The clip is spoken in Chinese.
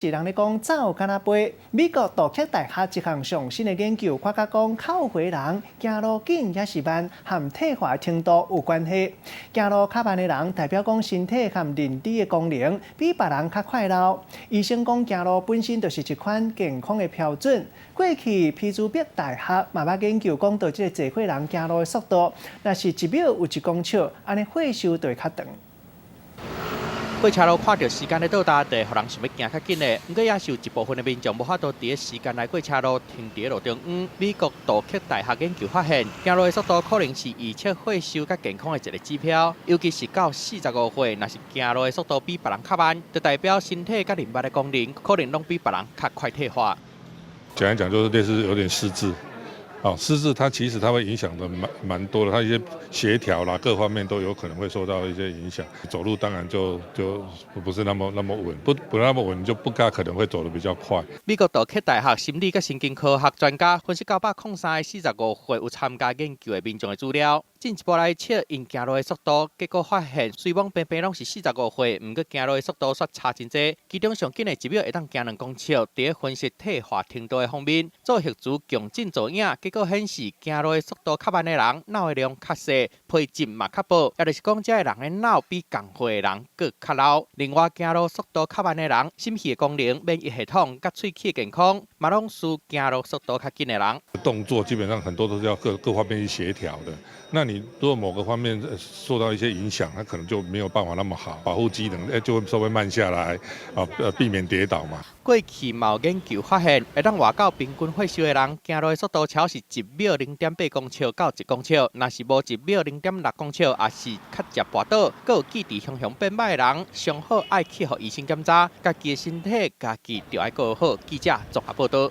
是人咧讲走敢若飞。美国杜克大学一项上新的研究发觉讲，靠回人行路紧也是慢，和退化程度有关系。行路较慢的人，代表讲身体和认知的功能比别人较快乐。医生讲，行路本身就是一款健康的标准。过去，匹兹堡大学嘛捌研究讲，到这个坐伙人行路的速度，若是1秒有1公尺，安尼岁数就会较长。 过车路看到时间的到达，就会让人想要行较紧的。不过也是有一部分的民众无法度伫个时间内过车路，停伫路中央。美国杜克大学研究发现，行路的速度可能是预测岁数甲健康的一个指标。尤其是到45岁，若是行路的速度比别人较慢，就代表身体甲淋巴的功能可能拢比别人较快退化。简单讲，就是类似有点失智。 哦，失智它其实它会影响的蛮多的，它一些协调啦，各方面都有可能会受到一些影响。走路当然就不是那么稳，不那么稳就不大可能会走得比较快。美国杜克大学心理甲神经科学专家分析903个45岁有参加研究的民众的资料，进一步来测因行路的速度，结果发现虽往偏偏拢是45岁，不过行路的速度却差真济。其中上紧的1秒会当行2公尺，伫分析退化程度的方面，做核磁共振造影。 结果显示，行路的速度较慢的人，脑的量较细，皮质嘛较薄，也就是讲，这个人的脑比同岁的人佫较老。另外，行路速度较慢的人，心血功能、免疫系统、甲喙齿健康，嘛拢输行路速度较紧的人。动作基本上很多都是要各方面去协调的。那你如果某个方面受到一些影响，它可能就没有办法那么好，保护机能就会稍微慢下来，避免跌倒嘛。过去嘛有研究发现，会当活到平均岁数的人，行路的速度超是1秒0.8公尺到1公尺，若是无1秒0.6公尺，也是较接跋倒，佮有记忆向变歹的人，上好爱去互医生检查，家己的身体家己就要顾好。记者综合报道。